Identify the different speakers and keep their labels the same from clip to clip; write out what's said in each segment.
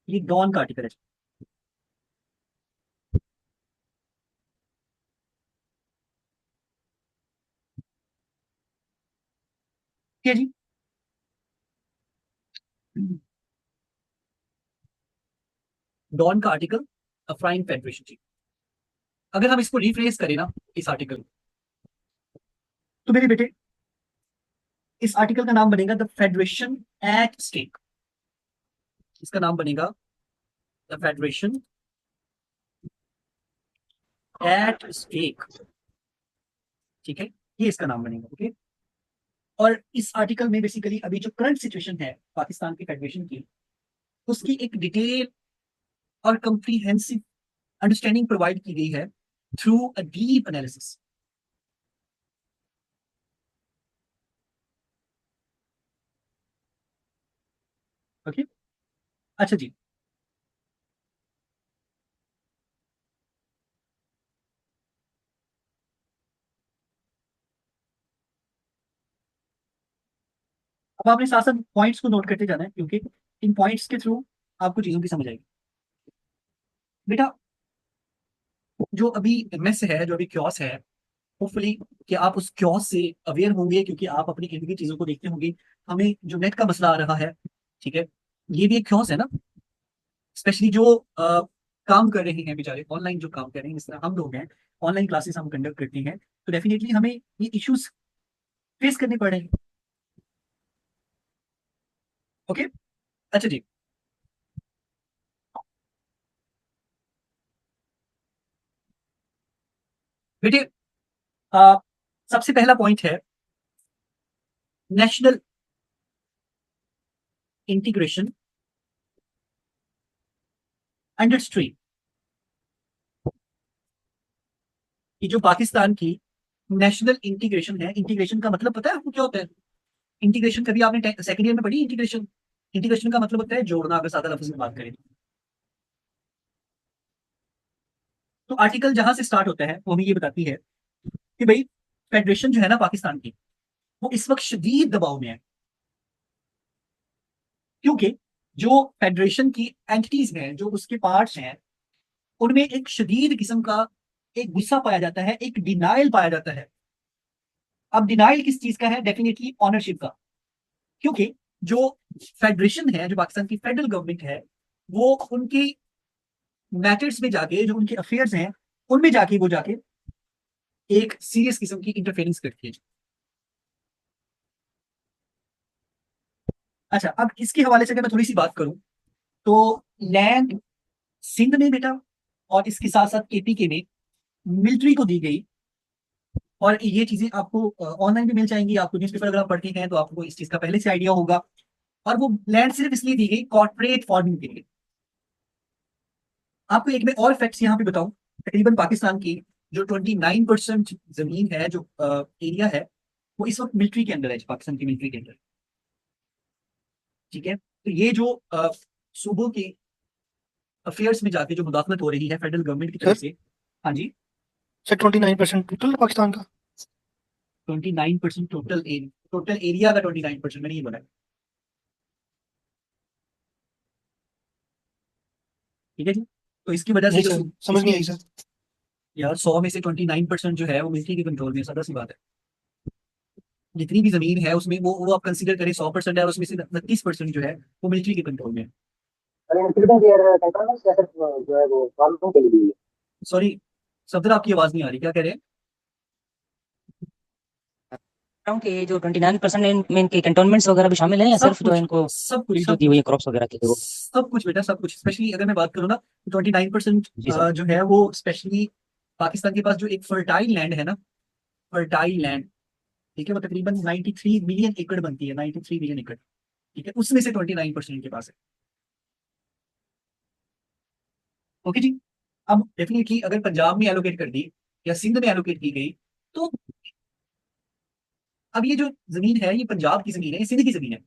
Speaker 1: ये डॉन का आर्टिकल है। ठीक है जी। डॉन का आर्टिकल अफ्राइन फेडरेशन जी। अगर हम इसको रिफ्रेस करें ना, इस आर्टिकल को, तो मेरे बेटे इस आर्टिकल का नाम बनेगा द फेडरेशन एट स्टेक। इसका नाम बनेगा द फेडरेशन एट स्टेक। ठीक है, ये इसका नाम बनेगा। ओके। और इस आर्टिकल में बेसिकली अभी जो करंट सिचुएशन है पाकिस्तान की फेडरेशन की, उसकी एक डिटेल और कंप्रीहेंसिव अंडरस्टैंडिंग प्रोवाइड की गई है through a deep analysis. Okay. अच्छा जी। अब आपने साथ साथ पॉइंट्स को नोट करते जाना है, क्योंकि इन पॉइंट्स के थ्रू आपको चीजों की समझ आएगी। बेटा, जो अभी मिस है, जो अभी क्योस है, होपफुली कि आप उस क्योस से अवेयर होंगे, क्योंकि आप अपनी इर्द गिर्द चीजों को देखते होंगे। हमें जो नेट का मसला आ रहा है, ठीक है, ये भी एक क्योस है ना। स्पेशली जो काम कर रहे हैं बेचारे, ऑनलाइन जो काम कर रहे हैं, जिस तरह हम लोग हैं, ऑनलाइन क्लासेस हम कंडक्ट करते हैं, तो डेफिनेटली हमें ये इश्यूज फेस करने पड़ रहे हैं। ओके। अच्छा जी। बेटे, अ, सबसे पहला पॉइंट है नेशनल इंटीग्रेशन इंडस्ट्री। कि जो पाकिस्तान की नेशनल इंटीग्रेशन है, इंटीग्रेशन का मतलब पता है आपको क्या होता है? इंटीग्रेशन कभी आपने सेकंड ईयर में पढ़ी? इंटीग्रेशन, इंटीग्रेशन का मतलब होता है जोड़ना, अगर सादा लफ्ज में बात करें। तो आर्टिकल जहां से स्टार्ट होता है वो हमें ये बताती है कि भाई, फेडरेशन जो है ना पाकिस्तान की, वो इस वक्त शदीद दबाव में है। क्योंकि जो फेडरेशन की एंटिटीज हैं, जो उसके पार्ट्स हैं, उनमें एक शदीद किस्म का एक गुस्सा पाया जाता है, एक डिनाइल पाया जाता है। अब डिनाइल किस चीज का है? डेफिनेटली ऑनरशिप का। क्योंकि जो फेडरेशन है, जो पाकिस्तान की फेडरल गवर्नमेंट है, वो उनकी मैटर्स में जाके, जो उनके अफेयर्स हैं, उनमें जाके वो जाके एक सीरियस किस्म की इंटरफेरेंस करती है। अच्छा, अब इसके हवाले से अगर मैं थोड़ी सी बात करूं, तो लैंड सिंध में बेटा, और इसके साथ साथ केपी के में मिलिट्री को दी गई। और ये चीजें आपको ऑनलाइन भी मिल जाएंगी, आपको न्यूज़पेपर अगर आप पढ़ते हैं तो आपको इस चीज का पहले से आइडिया होगा। और वो लैंड सिर्फ इसलिए दी गई कॉर्पोरेट फार्मिंग के लिए। आपको एक मैं और फैक्ट्स यहाँ पे बताऊं। तकरीबन पाकिस्तान की जो 29% जमीन है, जो एरिया है, वो इस वक्त मिलिट्री के अंदर है, पाकिस्तान की मिलिट्री के अंदर। ठीक है, तो ये जो सूबों के अफेयर्स में जाके जो मुदाखलत हो रही है फेडरल गवर्नमेंट की तरफ
Speaker 2: सर
Speaker 1: से। हाँ जी।
Speaker 2: सर 29% टोटल पाकिस्तान का।
Speaker 1: 29% टोटल एरिया, टोटल एरिया का 29%, मैंने ये बोला है। ठीक है जी। तो इसकी वजह से
Speaker 2: नहीं
Speaker 1: जो
Speaker 2: सर, समझ नहीं आई सर।
Speaker 1: यार 100 में से 29% जो है वो मिलिट्री के कंट्रोल में है, सदा सी बात है। जितनी भी जमीन है उसमें वो आप कंसीडर करें 100% है, और उसमें से 29% जो है वो मिलिट्री के कंट्रोल में है। सॉरी सफदर, आपकी आवाज नहीं आ रही, क्या कह रहे हैं?
Speaker 3: हूँ कि जो 29% में इनके कैंटोनमेंट्स वगैरह भी शामिल हैं, या
Speaker 1: सब
Speaker 3: सिर्फ जो
Speaker 1: कुछ,
Speaker 3: इनको
Speaker 1: सब कुछ,
Speaker 3: फील्ड जो
Speaker 1: सब
Speaker 3: दी हुई
Speaker 1: कुछ,
Speaker 3: है क्रॉप्स वगैरह के लिए वो।
Speaker 1: सब कुछ बेटा, सब कुछ। स्पेशली अगर मैं बात करूँ ना, 29%
Speaker 3: जी सर।
Speaker 1: जो है वो स्पेशली पाकिस्तान के पास जो एक फर्टाइल लैंड है ना, फर्टाइल लैंड, ठीक है, वो तकरीबन 93 मिलियन एकड़ बनती है, 93 मिलियन एकड़। ठीक है, उसमें से 29% के पास है। ओके जी। अब डेफिनेटली अगर पंजाब में एलोकेट कर दी या सिंध में एलोकेट की गई, तो अब ये जो जमीन है, ये पंजाब की जमीन है, ये सिंध की जमीन है,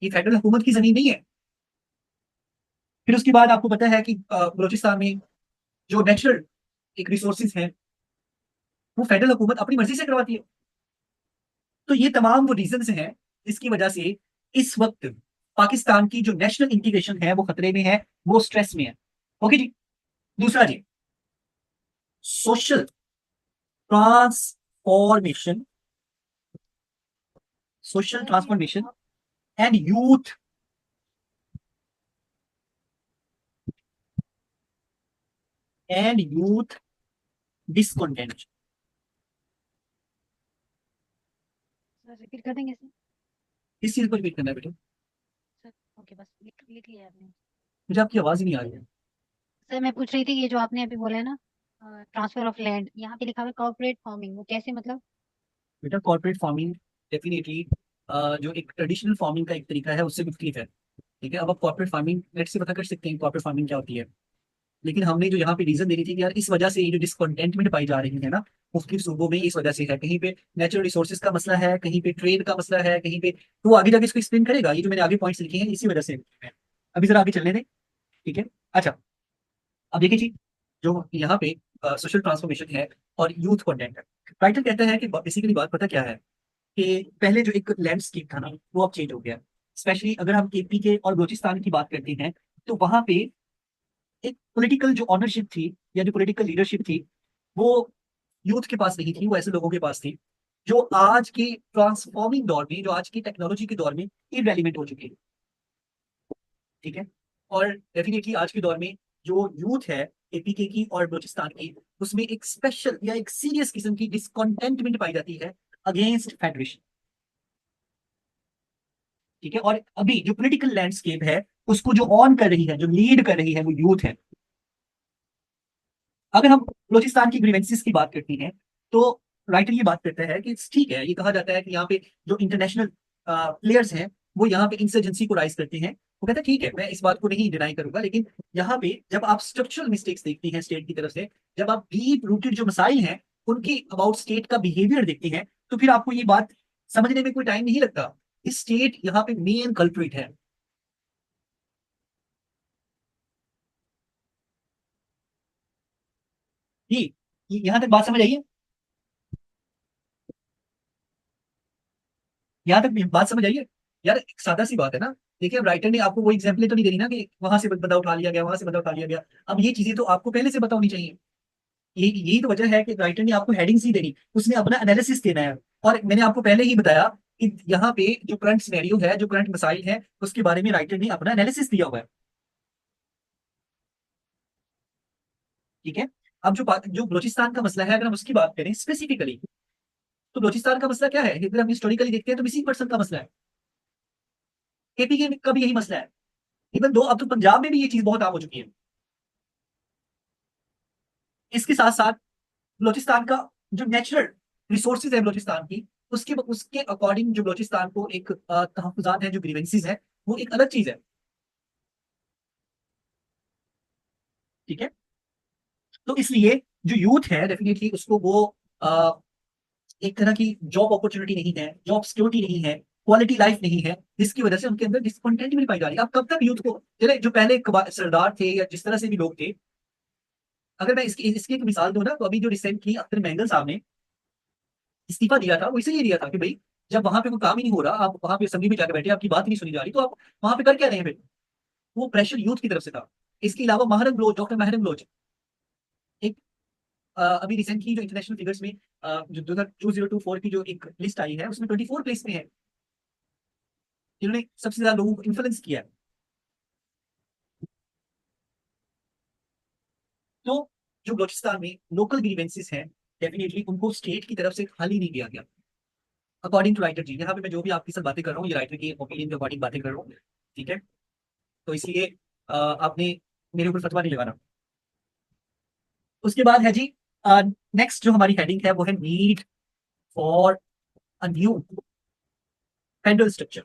Speaker 1: ये फेडरल हुकूमत की जमीन नहीं है। फिर उसके बाद आपको पता है कि बलोचिस्तान में जो नेचुरल एक रिसोर्सेज हैं, वो फेडरल हुकूमत अपनी मर्जी से करवाती है। तो ये तमाम वो रीजन हैं जिसकी वजह से इस वक्त पाकिस्तान की जो नेशनल इंटीग्रेशन है वो खतरे में है, वो स्ट्रेस में है। ओके जी। दूसरा जी, social transformation, social transformation and youth discontent.
Speaker 4: Sir repeat कर देंगे सर?
Speaker 1: इस चीज को रिपीट करना है बेटा।
Speaker 4: सर ओके, बस लिख लिख लिया आपने।
Speaker 1: मुझे आपकी आवाज ही नहीं आ रही है।
Speaker 4: सर मैं पूछ रही थी ये जो आपने अभी बोला है ना, ट्रांसफर ऑफ लैंड, यहाँ पे लिखा हुआ है कॉर्पोरेट फार्मिंग, वो कैसे मतलब?
Speaker 1: बेटा कॉर्पोरेट फार्मिंग डेफिनेटली जो एक ट्रेडिशनल फार्मिंग का एक तरीका है उससे मुख्तलिफ है। ठीक है, अब आप कॉर्पोरेट फार्मिंग नेट से पता कर सकते हैं कॉर्पोरेट फार्मिंग क्या होती है। लेकिन हमने जो यहाँ पे रीजन देनी थी कि यार इस वजह से ये जो डिसकंटेंटमेंट पाई जा रही है ना मुख्तलिफ सूबों में, इस वजह से है। कहीं पे नेचुरल रिसोर्सेज का मसला है, कहीं पे ट्रेड का मसला है, कहीं पे, तो वो आगे जाके इसको एक्सप्लेन करेगा। ये जो मैंने आगे पॉइंट्स लिखे हैं इसी वजह से है। अभी जरा आगे चलने दें। ठीक है। अच्छा, अब देखिए जी, जो यहाँ पे सोशल ट्रांसफॉर्मेशन है और यूथ कंटेंट है। राइटर कहता है कि बेसिकली बात पता क्या है कि पहले जो एक लैंडस्केप था ना वो अब चेंज हो गया। स्पेशली अगर हम केपी के और बलूचिस्तान की बात करते हैं तो वहां पे एक पॉलिटिकल जो ऑनरशिप थी या जो पॉलिटिकल लीडरशिप थी वो यूथ के पास नहीं थी, वो ऐसे लोगों के पास थी जो आज के ट्रांसफॉर्मिंग दौर में, जो आज की टेक्नोलॉजी के दौर में इरेलीवेंट हो चुके हैं। ठीक है। और डेफिनेटली आज के दौर में जो यूथ है एपीके की और बलूचिस्तान की, उसमें एक स्पेशल या एक सीरियस किस्म की डिसकंटेंटमेंट पाई जाती है अगेंस्ट फेडरेशन। ठीक है। और अभी जो पॉलिटिकल लैंडस्केप है उसको जो ऑन कर रही है, जो लीड कर रही है, वो यूथ है। अगर हम बलूचिस्तान की ग्रीवेंसेस की बात करती हैं तो राइटर ये बात करता है कि ठीक है, ये कहा जाता है कि यहाँ पे जो इंटरनेशनल प्लेयर्स हैं वो यहाँ पे इंसर्जेंसी को राइज करते हैं। वो कहता है ठीक है, मैं इस बात को नहीं डिनाई करूंगा, लेकिन यहाँ पे जब आप स्ट्रक्चरल मिस्टेक्स देखती हैं स्टेट की तरफ से, जब आप डीप रूटेड जो मसाइल हैं उनकी अबाउट स्टेट का बिहेवियर देखती हैं, तो फिर आपको ये बात समझने में कोई टाइम नहीं लगता। इस स्टेट यहाँ पे मेन कल्प्रिट है। जी, यहाँ तक बात समझ आई है? यहाँ तक बात समझ आई है? यार एक सादा सी बात है ना। देखिए, अब राइटर ने आपको वो एग्जाम्पल तो नहीं देनी ना कि वहां से बंदा उठा लिया गया, वहां से बंदा उठा लिया गया। अब ये चीजें तो आपको पहले से पता होनी चाहिए। यही तो वजह है कि राइटर ने आपको हेडिंग्स ही देनी, उसने अपना एनालिसिस देना है। और मैंने आपको पहले ही बताया कि यहाँ पे जो करंट सिनेरियो है, जो करंट मसाइल है, उसके बारे में राइटर ने अपना एनालिसिस दिया हुआ है। ठीक है। अब जो बलूचिस्तान का मसला है, अगर हम उसकी बात करें स्पेसिफिकली, तो बलूचिस्तान का मसला क्या है? अगर हम हिस्टोरिकली देखते हैं तो मिसिंग पर्सन का मसला है। केपी के का भी यही मसला है। इवन दो अब तो पंजाब में भी ये चीज बहुत आम हो चुकी है। इसके साथ साथ बलूचिस्तान का जो नेचुरल रिसोर्सेज है बलूचिस्तान की, उसके उसके अकॉर्डिंग जो बलूचिस्तान को एक तहफुजात है, जो ग्रीवेंसीज है, वो एक अलग चीज है। ठीक है। तो इसलिए जो यूथ है डेफिनेटली उसको वो अ, एक तरह की जॉब अपॉर्चुनिटी नहीं है, जॉब सिक्योरिटी नहीं है, क्वालिटी लाइफ नहीं है, जिसकी वजह से उनके अंदर डिसकंटेंट भी पाई जा रही है। अब कब तक यूथ को, चले जो पहले सरदार थे या जिस तरह से भी लोग थे, अगर मैं इसकी इसकी एक मिसाल दूं ना, तो अभी जो रिसेंटली अख्तर महंगल साहब ने इस्तीफा दिया था वो इसीलिए दिया था कि भाई जब वहां पे कोई काम ही नहीं हो रहा, आप वहां पे असेंबली में जाकर बैठे, आपकी बात ही नहीं सुनी जा रही, तो आप वहां पे कर क्या रहे हैं फिर? वो प्रेशर यूथ की तरफ से था। इसके अलावा महरम बलोच, डॉक्टर महरम बलोच, एक अभी रिसेंटली जो इंटरनेशनल फिगर्स में जो 2024 की जो एक लिस्ट आई है उसमें 24 प्लेस में है जिन्होंने सबसे ज्यादा लोगों को इन्फ्लुएंस किया है। तो जो बलोचिस्तान में लोकल ग्रीवेंसेस हैं, डेफिनेटली उनको स्टेट की तरफ से खाली नहीं किया गया अकॉर्डिंग टू राइटर जी। यहाँ पे मैं जो भी आपके साथ बातें कर रहा हूँ ये राइटर की ओपिनियन के अकॉर्डिंग बातें कर रहा हूँ। ठीक है। तो इसलिए आपने मेरे ऊपर फतवा नहीं लगाना। उसके बाद है जी, नेक्स्ट जो हमारी हेडिंग है वो है need for a new federal structure.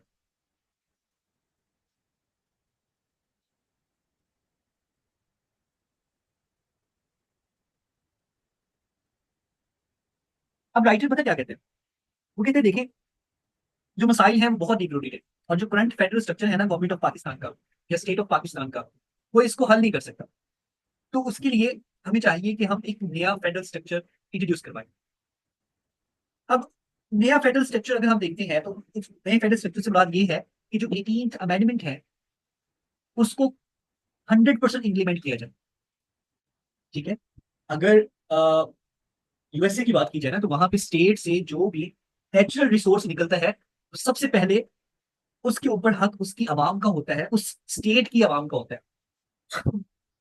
Speaker 1: अब राइटर पता क्या कहते हैं? वो कहते हैं देखिए, जो मसाइल हैं वो बहुत डीप रूटेड है, और जो करंट फेडरल स्ट्रक्चर है ना गवर्नमेंट ऑफ पाकिस्तान का या स्टेट ऑफ पाकिस्तान का, वो इसको हल नहीं कर सकता। तो उसके लिए हमें चाहिए कि हम एक नया फेडरल स्ट्रक्चर इंट्रोड्यूस करवाएं। अब नया फेडरल स्ट्रक्चर अगर हम देखते हैं तो इस नए फेडरल स्ट्रक्चर से बात ये है कि जो 18th अमेंडमेंट है उसको 100% इम्प्लीमेंट किया जाए। ठीक है, अगर यूएसए की बात की जाए ना, तो वहां पे स्टेट से जो भी नेचुरल रिसोर्स निकलता है तो सबसे पहले उसके ऊपर हक उसकी आवाम का होता है, उस स्टेट की आवाम का होता है।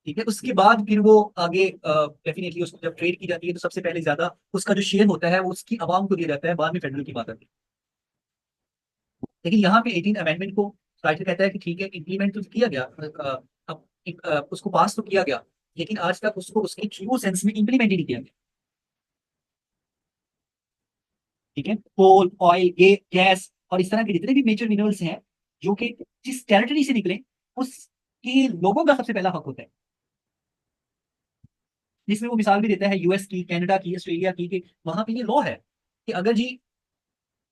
Speaker 1: ठीक है, उसके बाद फिर वो आगे डेफिनेटली उसको जब ट्रेड की जाती है तो सबसे पहले ज्यादा उसका जो शेयर होता है वो उसकी आवाम को दिया जाता है, बाद में फेडरल की बात आती है। लेकिन यहाँ पे 18 अमेंडमेंट को राइटर कहता है कि ठीक है, इम्प्लीमेंट तो किया गया, अब उसको पास तो किया गया, लेकिन आज तक उसको उसकी ट्रू सेंस में इम्प्लीमेंट ही नहीं किया गया। ठीक है, कोल, ऑयल, गैस और इस तरह के जितने भी मेजर मिनरल्स हैं जो कि जिस टेरिटरी से निकले उसके लोगों का सबसे पहला हक होता है। जिसमें वो मिसाल भी देता है यूएस की, कनाडा की, ऑस्ट्रेलिया की, कि वहां पे ये लॉ है कि अगर जी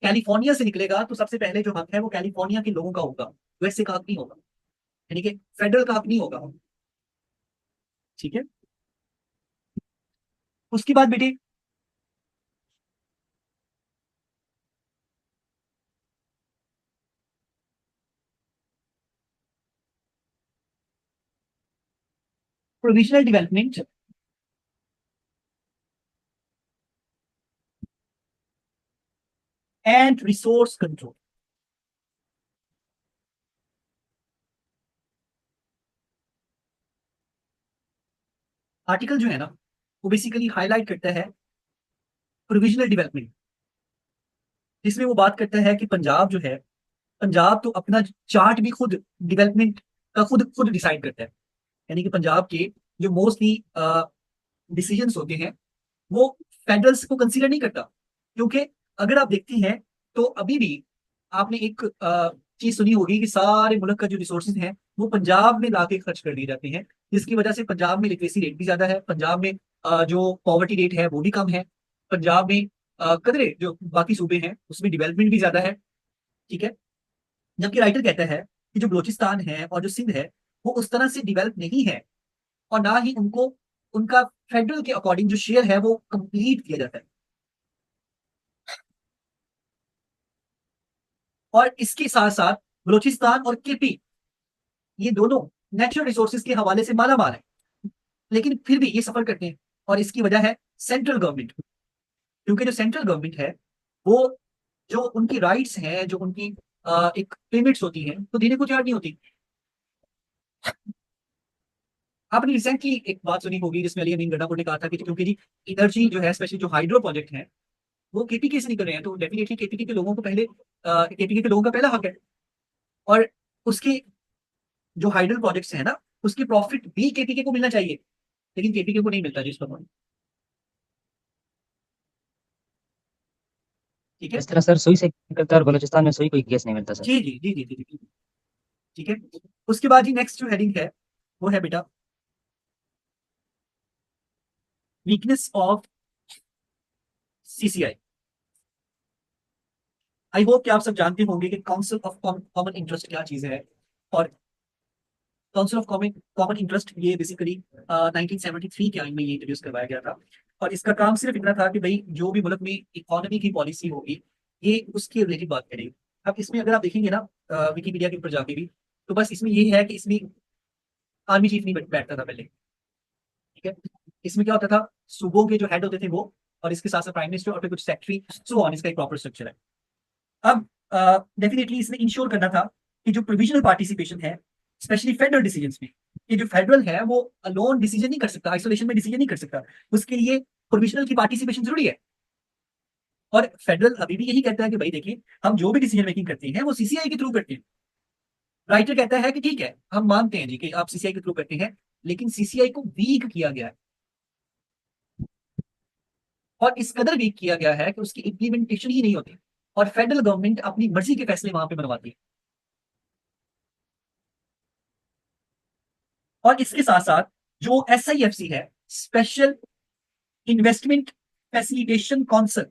Speaker 1: कैलिफोर्निया से निकलेगा तो सबसे पहले जो हक है वो कैलिफोर्निया के लोगों का होगा, यूएसए का हक नहीं होगा, यानी कि फेडरल का हक नहीं होगा। ठीक है, उसके बाद बेटे provisional development and resource control. Article जो है ना वो बेसिकली हाईलाइट करता है प्रोविजनल डेवलपमेंट, जिसमें वो बात करता है कि पंजाब जो है, पंजाब तो अपना चार्ट भी खुद डेवलपमेंट का खुद खुद डिसाइड करता है। यानी कि पंजाब के जो मोस्टली डिसीजंस होते हैं वो फेडरल्स को कंसीडर नहीं करता, क्योंकि अगर आप देखती हैं तो अभी भी आपने एक चीज सुनी होगी कि सारे मुल्क का जो रिसोर्सेज हैं वो पंजाब में लाके खर्च कर दिए जाते हैं, जिसकी वजह से पंजाब में लिटरेसी रेट भी ज्यादा है, पंजाब में जो पॉवर्टी रेट है वो भी कम है, पंजाब में कदरे जो बाकी सूबे हैं उसमें डेवलपमेंट भी ज्यादा है। ठीक है, जबकि राइटर कहता है कि जो बलोचिस्तान है और जो सिंध है वो उस तरह से डेवलप नहीं है, और ना ही उनको उनका फेडरल के अकॉर्डिंग जो शेयर है वो कंप्लीट किया जाता है। और इसके साथ साथ बलोचिस्तान और केपी ये दोनों नेचुरल रिसोर्सेज के हवाले से माला माल है, लेकिन फिर भी ये सफर करते हैं, और इसकी वजह है सेंट्रल गवर्नमेंट। क्योंकि जो सेंट्रल गवर्नमेंट है वो जो उनकी राइट्स हैं, जो उनकी एक पेमेंट्स होती हैं तो देने को तैयार नहीं होती। आपने रिसेंटली एक बात सुनी होगी जिसमें अली अमीन गड्ढापुर ने कहा था कि क्योंकि जी एनर्जी जो है, स्पेशली जो हाइड्रो प्रोजेक्ट है वो केपीके से निकल रहे हैं, तो डेफिनेटली केपीके के लोगों को पहले, केपीके के लोगों का पहला हक है, और उसके जो हाइडल प्रोजेक्ट्स है ना उसके प्रॉफिट भी केपीके को मिलना चाहिए, लेकिन केपीके को नहीं मिलता जिस पर। ठीक है,
Speaker 3: इस तरह सर सुई से निकलता है और बलूचिस्तान में सुई कोई गैस नहीं मिलता सर।
Speaker 1: जी जी जी जी जी जी। ठीक है, उसके बाद जी नेक्स्ट जो हेडिंग है वो है बेटा weakness of CCI. I hope कि आप सब जानते होंगे कि काउंसिल ऑफ कॉमन इंटरेस्ट क्या चीज है, और council of common common interest ये बेसिकली 1973 के आइन में ये इंट्रोड्यूस करवाया गया था, और इसका काम सिर्फ इतना था कि भाई जो भी मुल्क में इकोनॉमी की पॉलिसी होगी ये उसके रिलेटेड बात करेगी। अब इसमें अगर आप देखेंगे ना विकीपीडिया के ऊपर जाके भी, तो बस इसमें ये है कि इसमें आर्मी चीफ नहीं बैठता था पहले। ठीक है, इसमें क्या होता था, सूबों के जो हेड होते थे वो, और इसके साथ साथ प्राइम मिनिस्टर और फिर कुछ सेक्रेटरी, सो ऑन, इसका एक प्रॉपर स्ट्रक्चर है। अब डेफिनेटली इसने इंश्योर करना था कि जो प्रोविजनल पार्टिसिपेशन है स्पेशली फेडरल डिसीजंस में, कि जो फेडरल है वो अलोन डिसीजन नहीं कर सकता, आइसोलेशन में डिसीजन नहीं कर सकता, उसके लिए प्रोविजनल की पार्टिसिपेशन जरूरी है। और फेडरल अभी भी यही कहता है कि भाई देखिए हम जो भी डिसीजन मेकिंग करते हैं वो सीसीआई के थ्रू करते हैं। राइटर कहता है कि ठीक है हम मानते हैं जी कि आप सीसीआई के थ्रू करते हैं, लेकिन सीसीआई को वीक किया गया है, और इस कदर वीक किया गया है कि उसकी इंप्लीमेंटेशन ही नहीं होती, और फेडरल गवर्नमेंट अपनी मर्जी के फैसले वहां पे बनवाती है। और इसके साथ साथ जो SIFC है, स्पेशल इन्वेस्टमेंट फैसिलिटेशन काउंसिल,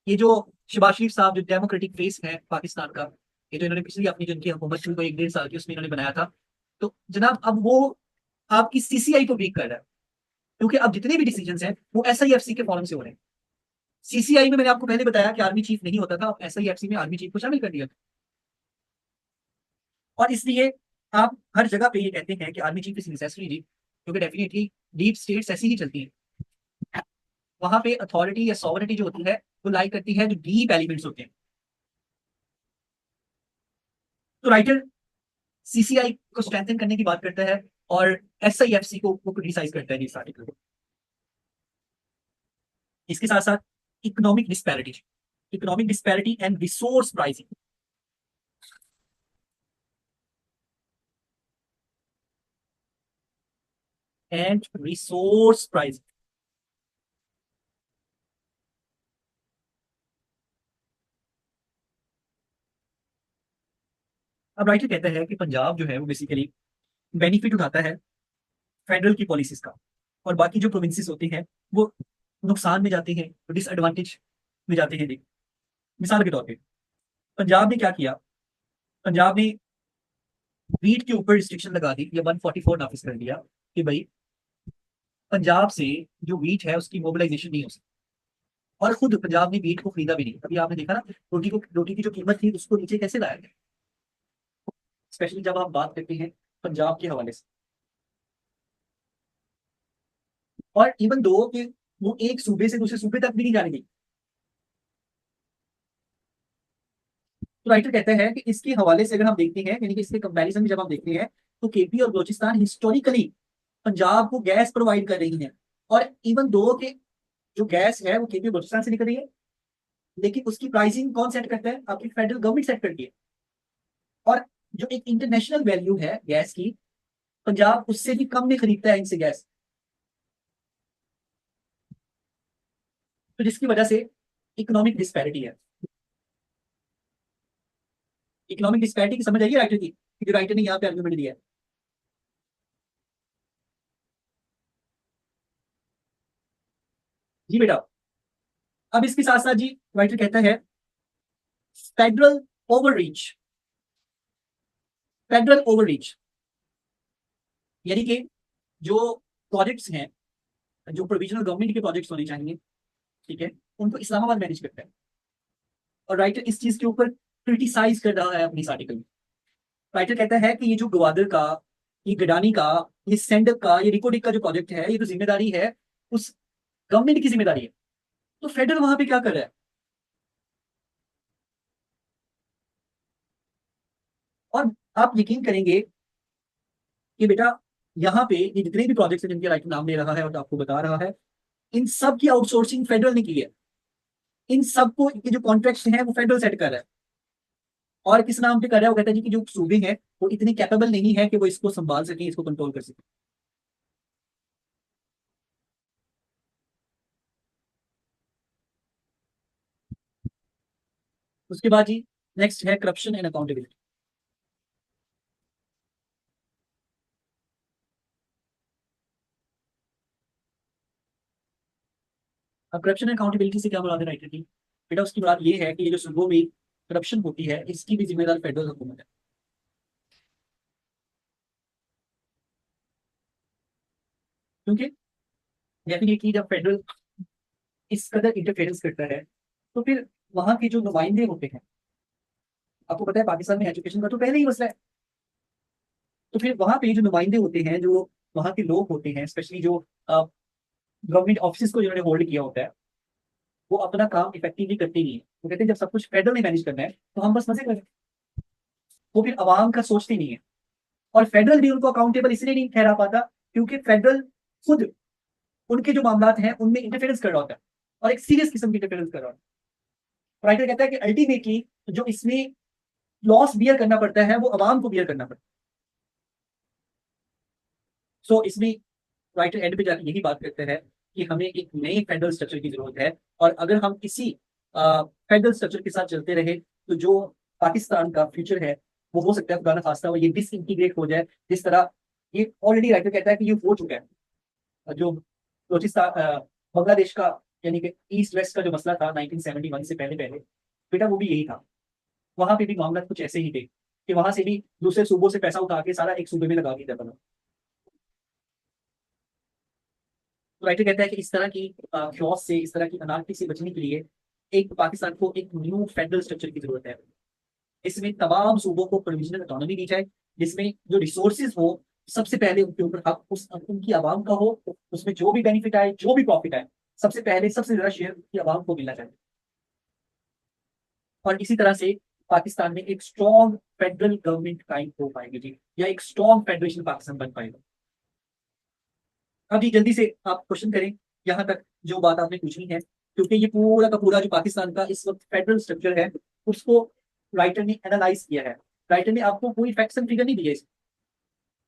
Speaker 1: ये जो शहबाज शरीफ साहब जो डेमोक्रेटिक फेस है पाकिस्तान का, ये जो इन्होंने पिछली अपनी जो इनकी हुकूमत शुरू हुई 1.5 साल की उसमें इन्होंने बनाया था, तो जनाब अब वो आपकी सीसीआई को वीक कर रहा है, क्योंकि अब जितने भी डिसीजन हैं वो SIFC के फॉरम से हो रहे हैं। सीसीआई में मैंने आपको पहले बताया कि आर्मी चीफ नहीं होता था, अब SIFC में आर्मी चीफ को शामिल कर दिया। और इसलिए आप हर जगह पे ये कहते हैं कि आर्मी चीफ इज नेसेसरी जी, क्योंकि डेफिनेटली डीप स्टेट्स ऐसी ही चलती है। वहां पे अथॉरिटी या सॉवरिटी जो होती है वो लाई करती है जो डीप एलिमेंट्स होते हैं। तो राइटर सीसीआई को स्ट्रेंथन करने की बात करता है और एसआईएफसी को क्रिटिसाइज करता है इस आर्टिकल को। इसके साथ साथ economic disparity and resource pricing. And resource pricing. अब राइटर कहता है कि पंजाब जो है वो बेसिकली बेनिफिट उठाता है फेडरल की पॉलिसीज का, और बाकी जो प्रोविंसेस होते हैं वो नुकसान में जाते हैं, डिसएडवांटेज में जाते हैं। देख, मिसाल के तौर पे पंजाब ने क्या किया, पंजाब ने वीट के ऊपर रिस्ट्रिक्शन लगा दी या 144 नाफिज कर दिया कि भाई पंजाब से जो वीट है उसकी मोबिलाइजेशन नहीं हो सकती, और खुद पंजाब ने वीट को खरीदा भी नहीं। अभी आपने देखा ना रोटी की जो कीमत थी उसको नीचे कैसे लाया गया, स्पेशली जब आप बात करते हैं पंजाब के हवाले से। और इवन दो कि वो एक सूबे से दूसरे सूबे तक भी नहीं जाने दी। तो राइटर कहता है कि इसके हवाले से अगर हम देखते हैं, यानी कि इसके कंपैरिजन में जब हम देखते हैं, तो केपी और बलोचिस्तान हिस्टोरिकली पंजाब को गैस प्रोवाइड कर रही हैं, और इवन दो के जो गैस है वो केपी और बलोचिस्तान से निकल रही है, लेकिन उसकी प्राइसिंग कौन सेट करता है, आपकी फेडरल गवर्नमेंट सेट करती है। और जो एक इंटरनेशनल वैल्यू है गैस की, पंजाब उससे भी कम में खरीदता है इनसे गैस। तो जिसकी वजह से इकोनॉमिक डिस्पैरिटी है। इकोनॉमिक डिस्पैरिटी की समझ आइए राइटर की, कि जो राइटर ने यहाँ पे आर्गुमेंट दिया है। जी बेटा, अब इसके साथ साथ जी राइटर कहता है फेडरल ओवररीच। फेडरल ओवररीच यानी कि जो प्रोजेक्ट्स हैं, जो प्रोविजनल गवर्नमेंट के प्रोजेक्ट्स होने चाहिए, ठीक है, उनको इस्लामाबाद मैनेज करता है। और राइटर इस चीज के ऊपर क्रिटिसाइज कर रहा है अपनी इस आर्टिकल में। राइटर कहता है कि ये जो ग्वादर का, ये गडानी का, ये सेंडक का, ये रिकोडिक का जो प्रोजेक्ट है, ये तो जिम्मेदारी है उस गवर्नमेंट की जिम्मेदारी है। तो फेडरल वहां पे क्या कर रहा है? और आप यकीन करेंगे कि बेटा यहाँ पे ये जितने भी प्रोजेक्ट्स हैं जिनके राइटर नाम ले रहा है और आपको बता रहा है, इन सब की आउटसोर्सिंग फेडरल ने की है। इन सबको के जो कॉन्ट्रैक्ट्स हैं वो फेडरल सेट कर रहा है। और किस नाम पे कर रहा है? वो कहता है जी कि जो सूबे हैं वो इतने कैपेबल नहीं है कि वो इसको संभाल सके, इसको कंट्रोल कर सके। उसके बाद जी नेक्स्ट है करप्शन एंड अकाउंटेबिलिटी। अब करप्शन एंड अकाउंटेबिलिटी से क्या मुराद है राइटर की? बेटा उसकी मुराद ये है कि ये जो सूबों में करप्शन होती है इसकी भी जिम्मेदार फेडरल हुकूमत है। क्योंकि डेफिनेटली जब फेडरल इस कदर इंटरफेरेंस करता है, तो फिर वहां के जो नुमाइंदे होते हैं, आपको पता है पाकिस्तान में एजुकेशन का तो पहले ही मसला है, तो फिर वहां पे जो नुमाइंदे होते हैं, जो वहां के लोग होते हैं, स्पेशली जो गवर्नमेंट ऑफिस को जिन्होंने होल्ड किया होता है, वो अपना काम इफेक्टिवली करते नहीं है। वो कहते हैं जब सब कुछ फेडरल ने मैनेज करना है तो हम बस मजे करें। वो फिर अवाम का सोचते नहीं है। और फेडरल भी उनको अकाउंटेबल इसलिए नहीं ठहरा पाता क्योंकि फेडरल खुद उनके जो मामलात हैं उनमें इंटरफेरेंस कर रहा होता है, और एक सीरियस किस्म की इंटरफेरेंस कर रहा होता है। राइटर कहता है कि अल्टीमेटली जो इसमें लॉस बियर करना पड़ता है वो अवाम को बियर करना पड़ता है। सो इसमें राइटर एंड पे जाकर यही बात करते हैं कि हमें एक नए फेडरल स्ट्रक्चर की जरूरत है, और अगर हम इसी फेडरल स्ट्रक्चर के साथ चलते रहे तो जो पाकिस्तान का फ्यूचर है वो हो सकता है खुदा ना खास्ता वो ये डिसइंटीग्रेट हो जाए, जिस तरह ये ऑलरेडी राइटर कहता है कि ये हो चुका है। जो बलोचिस्तान बांग्लादेश का, यानी कि ईस्ट वेस्ट का जो मसला था 1971 से पहले पहले, बेटा वो भी यही था। वहां पे भी मामला कुछ ऐसे ही थे कि वहां से भी दूसरे सूबों से पैसा उठा के सारा एक सूबे में लगा दिया था। तो राइटर कहता है कि इस तरह की क्लॉस से, इस तरह की अनार्की से बचने के लिए एक पाकिस्तान को एक न्यू फेडरल स्ट्रक्चर की जरूरत है। इसमें तमाम सूबों को प्रोविजनल ऑटोनॉमी दी जाए, जिसमें जो रिसोर्सेज हो सबसे पहले उनके ऊपर हक उनकी आवाम का हो, उसमें जो भी बेनिफिट आए, जो भी प्रॉफिट आए, सबसे पहले सबसे ज्यादा शेयर उनकी आवाम को मिलना चाहिए। और इसी तरह से पाकिस्तान में एक स्ट्रॉन्ग फेडरल गवर्नमेंट कायम हो पाएगी जी, या एक स्ट्रॉन्ग फेडरेशन पाकिस्तान बन पाएगा। अभी जल्दी से आप क्वेश्चन करें यहाँ तक जो बात आपने पूछनी है, क्योंकि ये पूरा का पूरा जो पाकिस्तान का इस वक्त फेडरल स्ट्रक्चर है उसको राइटर ने एनालाइज किया है। राइटर ने आपको कोई फैक्ट्स एंड फिगर नहीं दिया, इसमें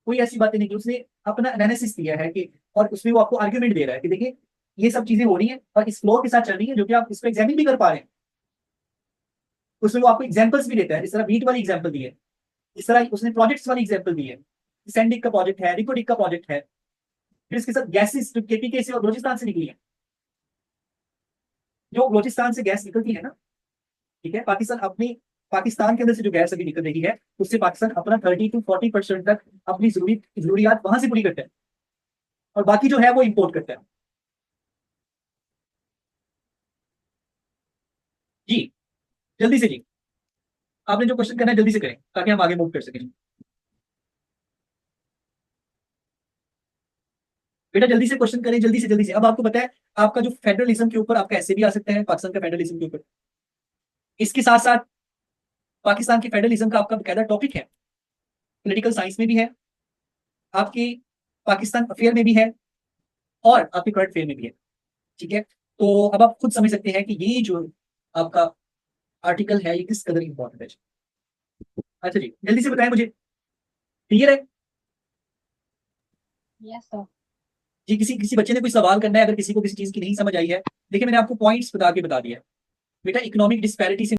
Speaker 1: कोई ऐसी बातें नहीं की, उसने अपना एनालिसिस दिया है कि, और उसमें वो आपको आर्ग्यूमेंट दे रहा है कि देखिए ये सब चीजें हो रही हैं और इस फ्लो के साथ चल रही है, जो कि आप इसको एग्जामिन भी कर पा रहे हैं। उसमें वो आपको एग्जाम्पल्स भी देता है, इस तरह वीट वाली एग्जाम्पल दी है, इस तरह उसने प्रोजेक्ट्स वाली एग्जाम्पल दी है, सैंडिक का प्रोजेक्ट है, रिकोडिक का प्रोजेक्ट है, फिर इसके साथ गैसेस जो केपीके से और बलोचिस्तान से निकली है। जो बलोचिस्तान से गैस निकलती है ना, ठीक है, पाकिस्तान के अंदर से जो गैस अभी निकल रही है उससे पाकिस्तान अपना 30 to 40% तक अपनी जरूरियात वहां से पूरी करता है, और बाकी जो है वो इंपोर्ट करता है। जी जल्दी से जी, आपने जो क्वेश्चन करना है जल्दी से करें ताकि हम आगे मूव कर सकें। बेटा जल्दी से क्वेश्चन करें, जल्दी से जल्दी से। अब आपको पता है आपका जो फेडरलिज्म के ऊपर आपका ऐसे भी आ सकता है, पाकिस्तान का फेडरलिज्म के ऊपर, इसके साथ साथ पाकिस्तान के फेडरलिज्म का आपका बकायदा टॉपिक है, पॉलिटिकल साइंस में भी है, आपकी पाकिस्तान अफेयर में भी है, और आपके करंट अफेयर में भी है। ठीक है, तो अब आप खुद समझ सकते हैं कि ये जो आपका आर्टिकल है ये किस कदर इंपॉर्टेंट है। अच्छा जी जल्दी से बताएं मुझे, क्लियर है?
Speaker 4: Yes sir.
Speaker 1: जी किसी किसी बच्चे ने कोई सवाल करना है, अगर किसी को किसी चीज की नहीं समझ आई है, देखिए मैंने आपको पॉइंट्स बता के बता दिया है बेटा। इकोनॉमिक डिस्पैरिटी से